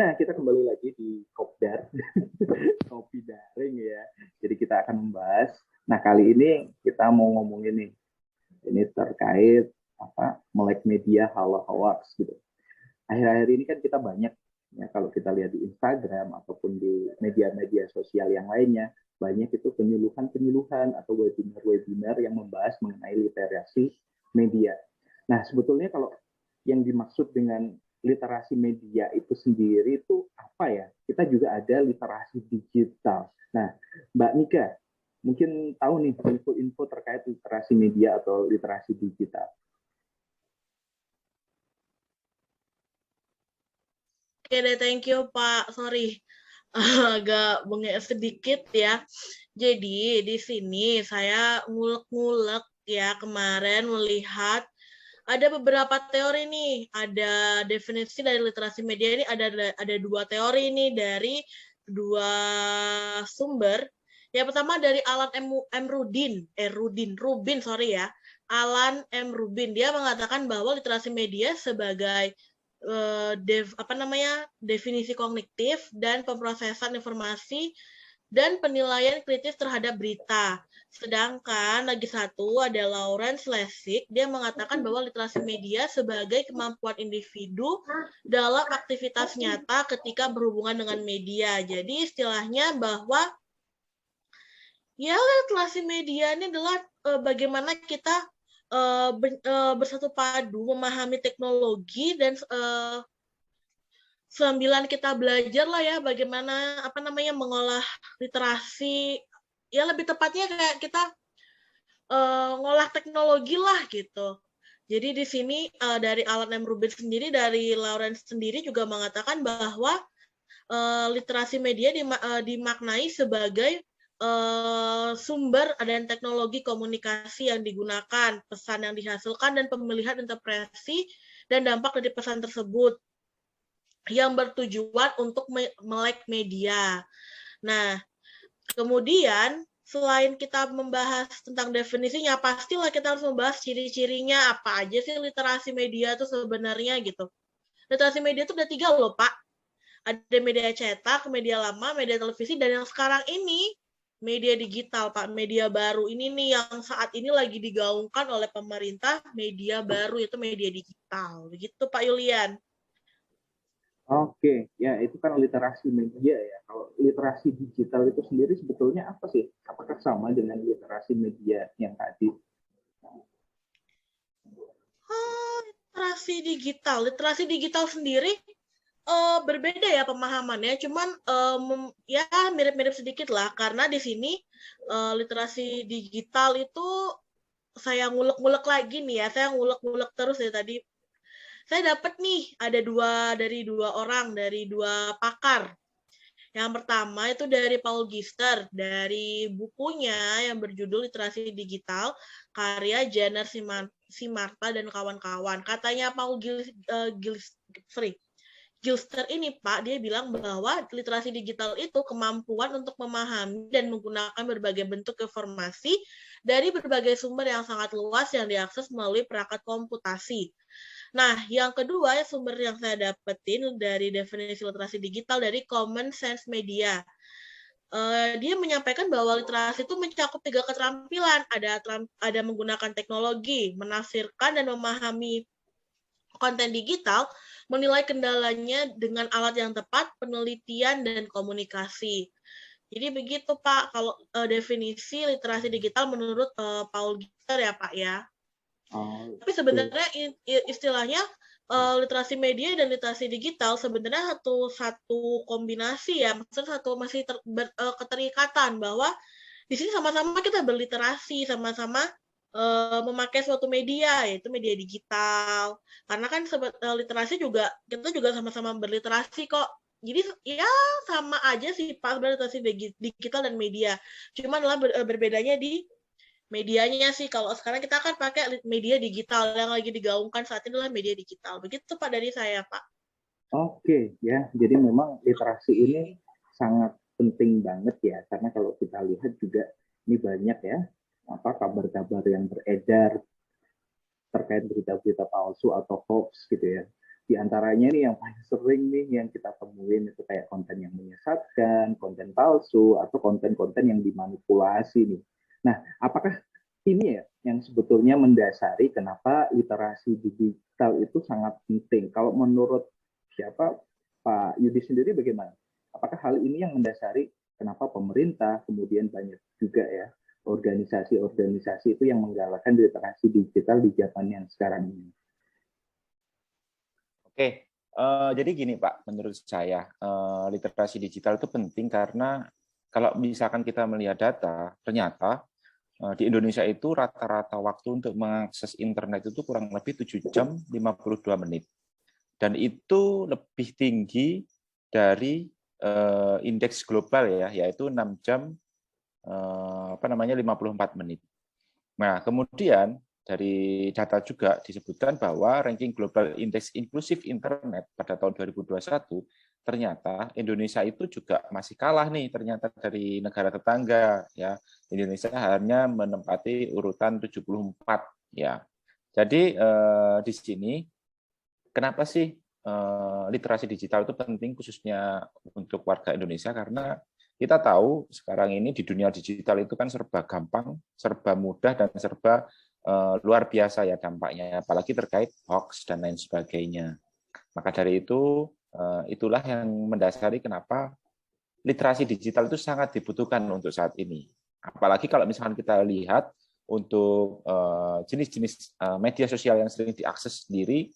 Nah, kita kembali lagi di Kopdar, Kopi Daring ya. Jadi kita akan membahas. Nah, kali ini kita mau ngomongin nih, ini terkait melek media halo hoax gitu. Akhir-akhir ini kan kita banyak ya, kalau kita lihat di Instagram ataupun di media-media sosial yang lainnya, banyak itu penyuluhan-penyuluhan atau webinar-webinar yang membahas mengenai literasi media. Nah, sebetulnya kalau yang dimaksud dengan literasi media itu sendiri itu apa ya? Kita juga ada literasi digital. Nah, Mbak Nika, mungkin tahu nih info-info terkait literasi media atau literasi digital. Oke deh, thank you Pak. Sorry, agak bengek sedikit ya. Jadi di sini saya ngulek-ngulek ya kemarin melihat ada beberapa teori nih. Ada definisi dari literasi media ini ada dua teori nih dari dua sumber. Yang pertama dari Alan M. Rubin, sorry ya. Alan M. Rubin, dia mengatakan bahwa literasi media sebagai definisi kognitif dan pemrosesan informasi dan penilaian kritis terhadap berita. Sedangkan lagi satu ada Lawrence Lessig, dia mengatakan bahwa literasi media sebagai kemampuan individu dalam aktivitas nyata ketika berhubungan dengan media. Jadi istilahnya bahwa ya literasi media ini adalah bagaimana kita bersatu padu memahami teknologi dan sambilan kita belajar lah ya bagaimana mengolah literasi, ya lebih tepatnya kayak kita ngolah teknologi lah gitu. Jadi di sini dari Alan M. Rubin sendiri, dari Lawrence sendiri juga mengatakan bahwa literasi media dimaknai sebagai sumber dan teknologi komunikasi yang digunakan, pesan yang dihasilkan, dan pemilihan interpretasi dan dampak dari pesan tersebut yang bertujuan untuk melek media. Nah, kemudian selain kita membahas tentang definisinya, pastilah kita harus membahas ciri-cirinya, apa aja sih literasi media itu sebenarnya gitu. Literasi media itu ada 3 loh, Pak. Ada media cetak, media lama, media televisi, dan yang sekarang ini media digital, Pak. Media baru ini nih yang saat ini lagi digaungkan oleh pemerintah, media baru itu media digital. Begitu, Pak Yulian. Oke, ya itu kan literasi media ya. Kalau literasi digital itu sendiri sebetulnya apa sih? Apakah sama dengan literasi media yang tadi? Literasi digital sendiri berbeda ya pemahamannya, cuman ya mirip-mirip sedikit lah, karena di sini literasi digital itu saya ngulek-ngulek lagi nih ya, saya ngulek-ngulek terus ya tadi. Saya dapat nih ada dari dua pakar. Yang pertama itu dari Paul Gister, dari bukunya yang berjudul Literasi Digital, karya Jenner Simarta dan kawan-kawan. Katanya Paul Gilster ini, Pak, dia bilang bahwa literasi digital itu kemampuan untuk memahami dan menggunakan berbagai bentuk informasi dari berbagai sumber yang sangat luas yang diakses melalui perangkat komputasi. Nah, yang kedua sumber yang saya dapetin dari definisi literasi digital dari Common Sense Media. Dia menyampaikan bahwa literasi itu mencakup 3 keterampilan. Ada menggunakan teknologi, menafsirkan dan memahami konten digital, menilai kendalanya dengan alat yang tepat, penelitian, dan komunikasi. Jadi begitu Pak, kalau definisi literasi digital menurut Paul Gister ya Pak ya. Tapi sebenarnya istilahnya literasi media dan literasi digital sebenarnya satu kombinasi ya, maksudnya masih keterikatan bahwa di sini sama-sama kita berliterasi, sama-sama memakai suatu media, yaitu media digital. Karena kan literasi juga, kita juga sama-sama berliterasi kok. Jadi ya sama aja sih Pak, literasi digital dan media. Cuman lah berbedanya di medianya sih. Kalau sekarang kita kan pakai media digital, yang lagi digaungkan saat ini adalah media digital. Begitu Pak dari saya Pak. Oke, ya. Jadi memang literasi ini sangat penting banget ya, karena kalau kita lihat juga ini banyak ya kabar-kabar yang beredar terkait berita-berita palsu atau hoax gitu ya. Di antaranya nih yang paling sering nih yang kita temuin itu kayak konten yang menyesatkan, konten palsu, atau konten-konten yang dimanipulasi nih. Nah, apakah ini ya yang sebetulnya mendasari kenapa literasi digital itu sangat penting? Kalau menurut siapa, Pak Yudi sendiri bagaimana? Apakah hal ini yang mendasari kenapa pemerintah, kemudian banyak juga ya organisasi-organisasi itu yang menggalakkan literasi digital di zaman yang sekarang ini? Oke, jadi gini Pak, menurut saya literasi digital itu penting karena kalau misalkan kita melihat data, ternyata di Indonesia itu rata-rata waktu untuk mengakses internet itu kurang lebih 7 jam 52 menit. Dan itu lebih tinggi dari indeks global ya, yaitu 6 jam 54 menit. Nah, kemudian dari data juga disebutkan bahwa ranking global indeks inklusif internet pada tahun 2021 ternyata Indonesia itu juga masih kalah nih ternyata dari negara tetangga ya. Indonesia hanya menempati urutan 74 ya. Jadi di sini kenapa sih literasi digital itu penting khususnya untuk warga Indonesia karena kita tahu sekarang ini di dunia digital itu kan serba gampang, serba mudah dan serba luar biasa ya dampaknya, apalagi terkait hoax dan lain sebagainya. Maka dari itu itulah yang mendasari kenapa literasi digital itu sangat dibutuhkan untuk saat ini. Apalagi kalau misalkan kita lihat untuk jenis-jenis media sosial yang sering diakses sendiri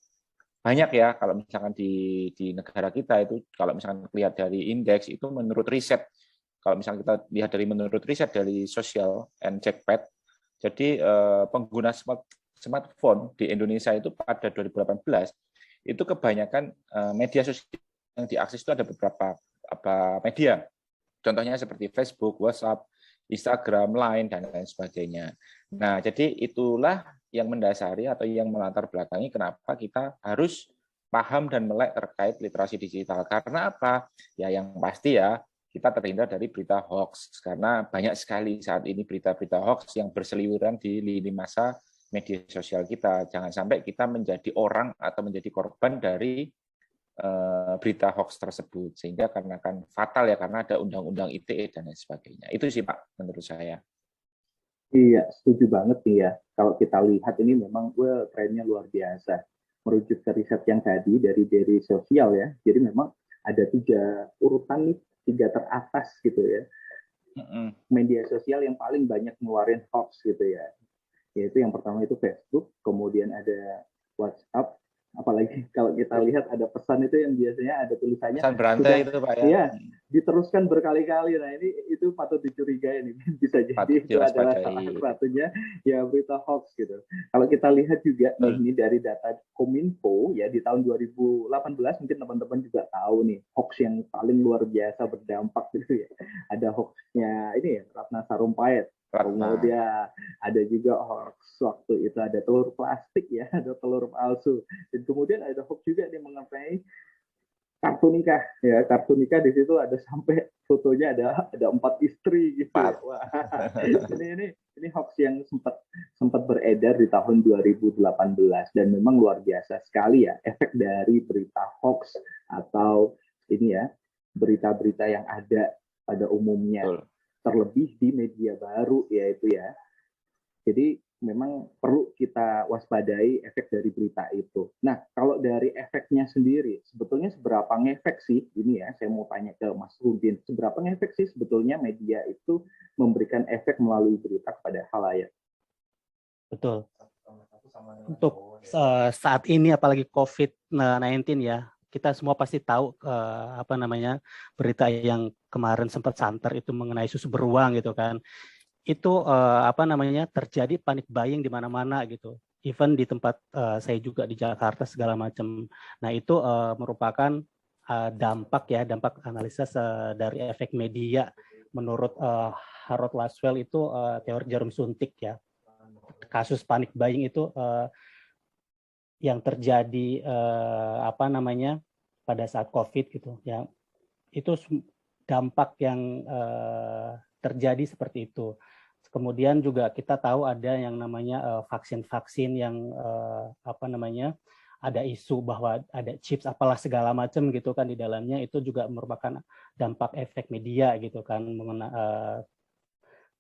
banyak ya. Kalau misalkan di negara kita itu kalau misalkan lihat dari indeks itu menurut riset, kalau misalkan kita lihat dari menurut riset dari Social and Jackpad, jadi pengguna smartphone di Indonesia itu pada 2018 itu kebanyakan media sosial yang diakses itu ada beberapa media. Contohnya seperti Facebook, WhatsApp, Instagram, Line, dan lain sebagainya. Nah, jadi itulah yang mendasari atau yang melatar belakangi kenapa kita harus paham dan melek terkait literasi digital. Karena apa? Ya yang pasti ya, kita terhindar dari berita hoax. Karena banyak sekali saat ini berita-berita hoax yang berseliweran di lini masa media sosial kita. Jangan sampai kita menjadi orang atau menjadi korban dari berita hoax tersebut. Sehingga karena kan fatal ya, karena ada undang-undang ITE dan lain sebagainya. Itu sih Pak, menurut saya. Iya, setuju banget nih ya. Kalau kita lihat ini memang trennya luar biasa. Merujuk ke riset yang tadi dari sosial ya. Jadi memang ada 3 urutan nih, 3 teratas gitu ya. Media sosial yang paling banyak ngeluarin hoax gitu ya. Yaitu yang pertama itu Facebook, kemudian ada WhatsApp, apalagi kalau kita lihat ada pesan itu yang biasanya ada tulisannya pesan berantai itu Pak ya. Iya, diteruskan berkali-kali. Nah, ini itu patut dicurigai nih. Bisa jadi itu adalah salah satunya ya berita hoax gitu. Kalau kita lihat juga nih ini dari data Kominfo ya di tahun 2018 mungkin teman-teman juga tahu nih hoax yang paling luar biasa berdampak gitu ya. Ada hoaxnya ini ya Ratna Sarumpait. Kemudian ada juga hoax waktu itu ada telur plastik ya, ada telur palsu. Dan kemudian ada hoax juga nih mengenai kartu nikah ya, kartu nikah di situ ada sampai fotonya ada 4 istri gitu. Ya. Wah, ini hoax yang sempat beredar di tahun 2018 dan memang luar biasa sekali ya efek dari berita hoax atau ini ya berita-berita yang ada pada umumnya. Betul. Terlebih di media baru yaitu ya. Jadi memang perlu kita waspadai efek dari berita itu. Nah, kalau dari efeknya sendiri, sebetulnya seberapa ngefek sih, ini ya, saya mau tanya ke Mas Rudin, seberapa ngefek sih sebetulnya media itu memberikan efek melalui berita kepada khalayak? Betul. Untuk saat ini, apalagi COVID-19 ya, kita semua pasti tahu berita yang kemarin sempat santer itu mengenai susu beruang gitu kan. Itu terjadi panik buying di mana-mana gitu. Even di tempat saya juga di Jakarta segala macam. Nah, itu merupakan dampak analisis dari efek media menurut Harold Laswell itu teori jarum suntik ya. Kasus panik buying itu yang terjadi pada saat COVID gitu ya. Itu dampak yang terjadi seperti itu. Kemudian juga kita tahu ada yang namanya vaksin-vaksin yang ada isu bahwa ada chips apalah segala macam gitu kan di dalamnya, itu juga merupakan dampak efek media gitu kan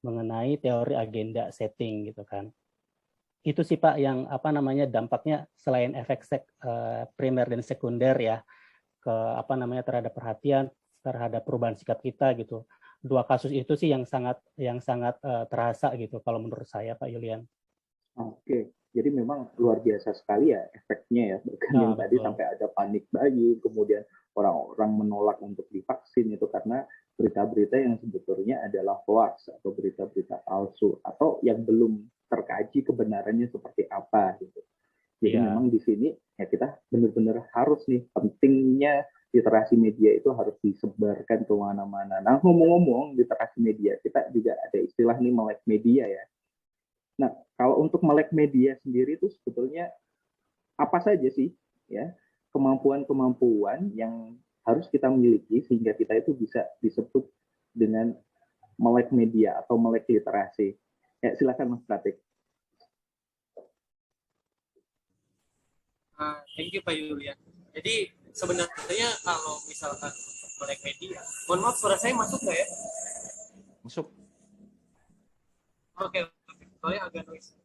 mengenai teori agenda setting gitu kan. Itu sih Pak yang dampaknya selain efek primer dan sekunder ya ke terhadap perhatian, terhadap perubahan sikap kita gitu. Dua kasus itu sih yang sangat terasa gitu kalau menurut saya Pak Yulian. Oke, jadi memang luar biasa sekali ya efeknya ya. Bahkan yang tadi sampai ada panik bayi, kemudian orang-orang menolak untuk divaksin itu karena berita-berita yang sebetulnya adalah hoax atau berita-berita palsu atau yang belum terkaji kebenarannya seperti apa gitu. Jadi memang di sini ya kita benar-benar harus nih pentingnya literasi media itu harus disebarkan ke mana-mana. Nah ngomong-ngomong literasi media, kita juga ada istilah nih melek media ya. Nah, kalau untuk melek media sendiri itu sebetulnya apa saja sih ya kemampuan-kemampuan yang harus kita miliki sehingga kita itu bisa disebut dengan melek media atau melek literasi. Ya, silakan Mas Pratik. Thank you Pak Yulian. Jadi sebenarnya kalau misalkan melek media, mohon maaf suara saya masuk nggak ya? Masuk. Oke. Soalnya agak noise.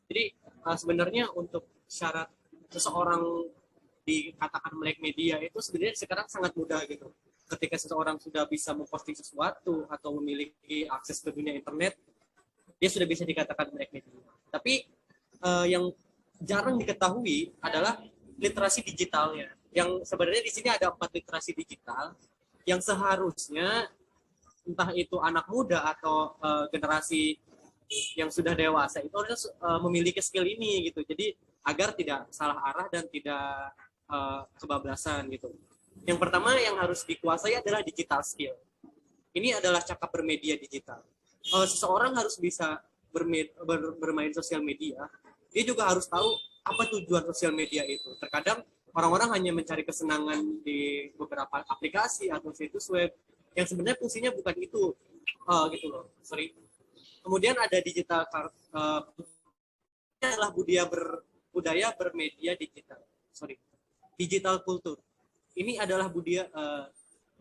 Jadi sebenarnya untuk syarat seseorang dikatakan melek media itu sebenarnya sekarang sangat mudah gitu. Ketika seseorang sudah bisa memposting sesuatu atau memiliki akses ke dunia internet, dia sudah bisa dikatakan melek media. Tapi yang jarang diketahui adalah literasi digitalnya. Yang sebenarnya di sini ada 4 literasi digital yang seharusnya entah itu anak muda atau generasi yang sudah dewasa itu harus memiliki skill ini gitu. Jadi agar tidak salah arah dan tidak kebablasan gitu. Yang pertama yang harus dikuasai adalah digital skill. Ini adalah cakap bermedia digital. Seseorang harus bisa bermain sosial media. Dia juga harus tahu apa tujuan sosial media itu. Terkadang orang-orang hanya mencari kesenangan di beberapa aplikasi atau situs web yang sebenarnya fungsinya bukan itu gitu loh. Kemudian ada digital adalah budaya bermedia digital. Digital kultur. Ini adalah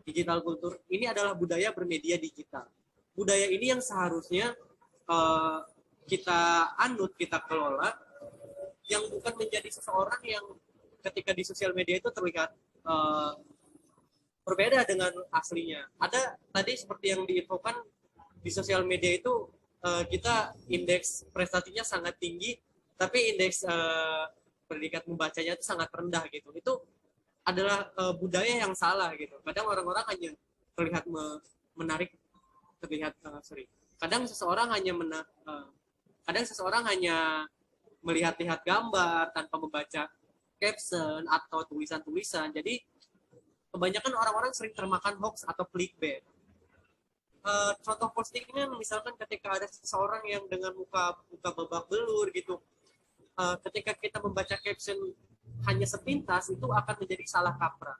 digital kultur. Ini adalah budaya bermedia digital. Budaya ini yang seharusnya kita anut, kita kelola, yang bukan menjadi seseorang yang ketika di sosial media itu terlihat berbeda dengan aslinya. Ada tadi seperti yang diinfokan di sosial media itu kita indeks prestasinya sangat tinggi, tapi indeks predikat membacanya itu sangat rendah gitu. Itu adalah budaya yang salah gitu. Kadang orang-orang hanya terlihat menarik, Kadang seseorang hanya melihat-lihat gambar tanpa membaca caption atau tulisan-tulisan. Jadi kebanyakan orang-orang sering termakan hoax atau clickbait. Contoh postingnya misalkan ketika ada seseorang yang dengan muka babak belur gitu, ketika kita membaca caption hanya sepintas itu akan menjadi salah kaprah.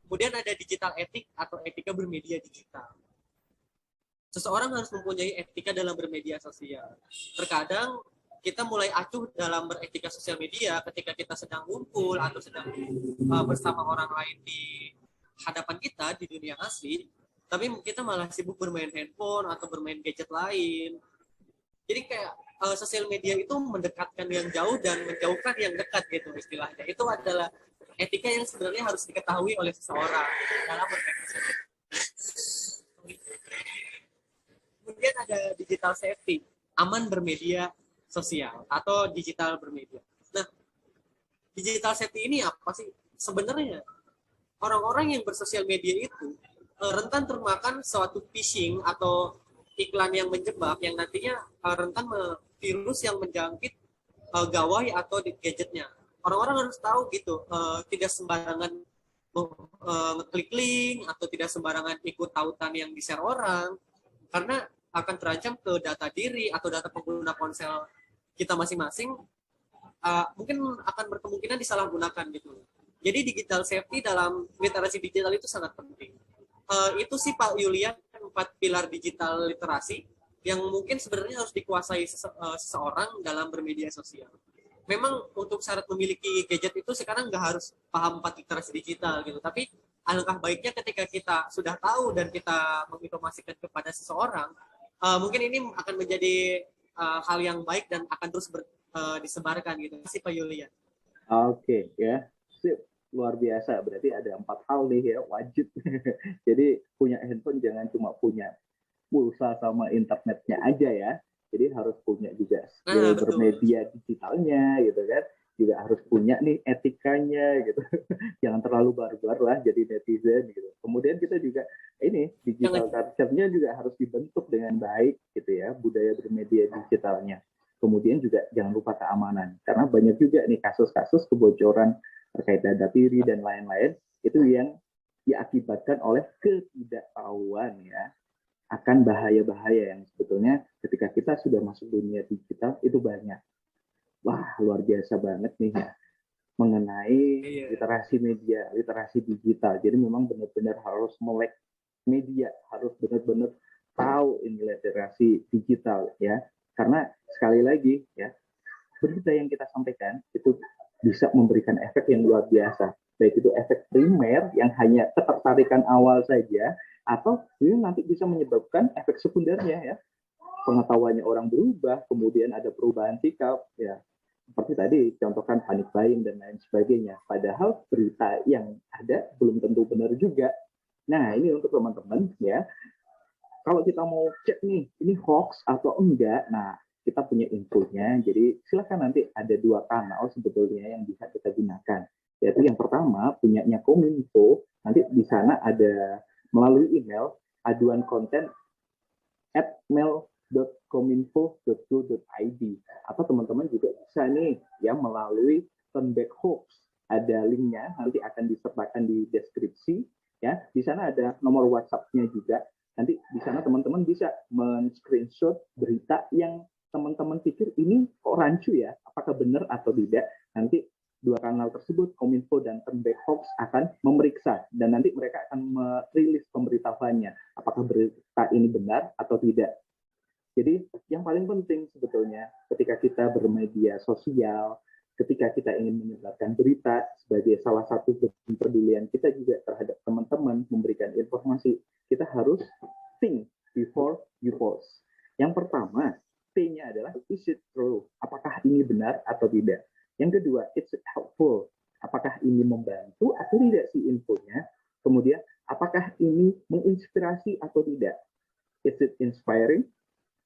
Kemudian ada digital etik atau etika bermedia digital. Seseorang harus mempunyai etika dalam bermedia sosial. Terkadang kita mulai acuh dalam beretika sosial media ketika kita sedang ngumpul atau sedang bersama orang lain di hadapan kita di dunia asli, tapi kita malah sibuk bermain handphone atau bermain gadget lain. Jadi kayak sosial media itu mendekatkan yang jauh dan menjauhkan yang dekat gitu istilahnya. Itu adalah etika yang sebenarnya harus diketahui oleh seseorang dalam bermedia sosial. Kemudian ada digital safety, aman bermedia sosial atau digital bermedia. Nah, digital safety ini apa sih? Sebenarnya orang-orang yang bersosial media itu rentan termakan suatu phishing atau iklan yang menjebak yang nantinya rentan virus yang menjangkit gawai atau di gadgetnya. Orang-orang harus tahu gitu, tidak sembarangan ngeklik link atau tidak sembarangan ikut tautan yang di-share orang, karena akan terancam ke data diri atau data pengguna ponsel kita masing-masing, mungkin akan berkemungkinan disalahgunakan gitu. Jadi digital safety dalam literasi digital itu sangat penting. Itu sih Pak Yulian 4 pilar digital literasi yang mungkin sebenarnya harus dikuasai seseorang dalam bermedia sosial. memang untuk syarat memiliki gadget itu sekarang nggak harus paham 4 literasi digital gitu, tapi alangkah baiknya ketika kita sudah tahu dan kita menginformasikan kepada seseorang, mungkin ini akan menjadi hal yang baik dan akan terus disebarkan gitu. Terima kasih Pak Yulian. Oke, ya. Sip. Luar biasa. Berarti ada 4 hal nih ya, wajib. Jadi punya handphone jangan cuma punya pulsa sama internetnya aja ya. Jadi harus punya juga skill bermedia digitalnya gitu kan. Juga harus punya nih etikanya gitu. Jangan terlalu barbar lah jadi netizen gitu. Kemudian kita juga ini digital culture-nya juga harus dibentuk dengan baik gitu ya, budaya bermedia digitalnya. Kemudian juga jangan lupa keamanan. Karena banyak juga nih kasus-kasus kebocoran terkait data diri dan lain-lain itu yang diakibatkan oleh ketidaktahuan ya akan bahaya-bahaya yang sebetulnya ketika kita sudah masuk dunia digital itu banyak. Wah, luar biasa banget nih ya mengenai literasi media, literasi digital. Jadi memang benar-benar harus melek media, harus benar-benar tahu ini literasi digital ya. Karena sekali lagi ya, berita yang kita sampaikan itu bisa memberikan efek yang luar biasa. Baik itu efek primer yang hanya ketertarikan awal saja, atau ini nanti bisa menyebabkan efek sekundernya ya. Pengetahuannya orang berubah, kemudian ada perubahan sikap ya. Seperti tadi contohkan panic buying dan lain sebagainya. Padahal berita yang ada belum tentu benar juga. Nah, ini untuk teman-teman ya. Kalau kita mau cek nih, ini hoax atau enggak, nah kita punya infonya. Jadi silakan nanti ada 2 kanal sebetulnya yang bisa kita gunakan. Yaitu yang pertama punyanya Kominfo, nanti di sana ada melalui email aduan konten @mail.kominfo.go.id atau teman-teman juga bisa nih ya melalui Turnback Hoax. Ada linknya, nanti akan disertakan di deskripsi ya. Di sana ada nomor WhatsApp-nya juga. Nanti di sana teman-teman bisa men-screenshot berita yang teman-teman pikir ini kok rancu ya, apakah benar atau tidak. Nanti 2 kanal tersebut, Kominfo dan Turnback Hoax, akan memeriksa dan nanti mereka akan merilis pemberitahuannya apakah berita ini benar atau tidak. Jadi yang paling penting sebetulnya ketika kita bermedia sosial, ketika kita ingin menyebarkan berita sebagai salah satu kepedulian kita juga terhadap teman-teman, memberikan informasi, kita harus think before you post. Yang pertama, T-nya adalah is it true? Apakah ini benar atau tidak? Yang kedua, it's helpful. Apakah ini membantu atau tidak si infonya? Kemudian, apakah ini menginspirasi atau tidak? Is it inspiring?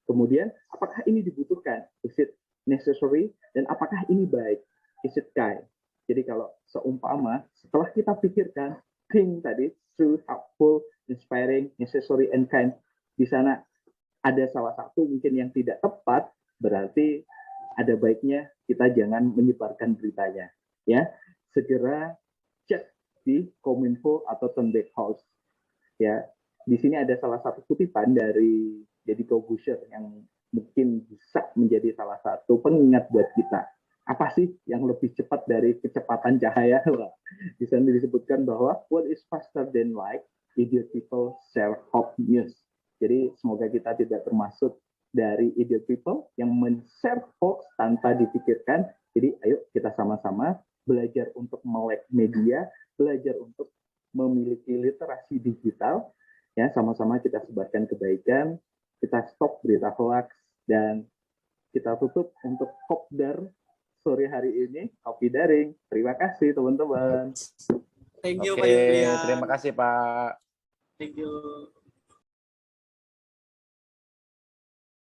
Kemudian, apakah ini dibutuhkan? Is it necessary? Dan apakah ini baik? Is it kind? Jadi kalau seumpama, setelah kita pikirkan, think tadi, true, helpful, inspiring, necessary, and kind, di sana ada salah satu mungkin yang tidak tepat, berarti ada baiknya kita jangan menyebarkan beritanya. Ya, segera cek di Kominfo atau Turnback Hoax. Ya, di sini ada salah satu kutipan dari Deddy Corbuzier yang mungkin bisa menjadi salah satu pengingat buat kita. Apa sih yang lebih cepat dari kecepatan cahaya? Di sana disebutkan bahwa what is faster than light? Idiot people share hoax news. Jadi semoga kita tidak termasuk dari idiot people yang men-share hoax tanpa dipikirkan. Jadi ayo kita sama-sama belajar untuk melek media, belajar untuk memiliki literasi digital, ya sama-sama kita sebarkan kebaikan, kita stop berita hoax, dan kita tutup untuk kopdar sore hari ini, Kopi Daring. Terima kasih teman-teman. Thank you Oke, Pak Yulian. terima kasih Pak. Thank you.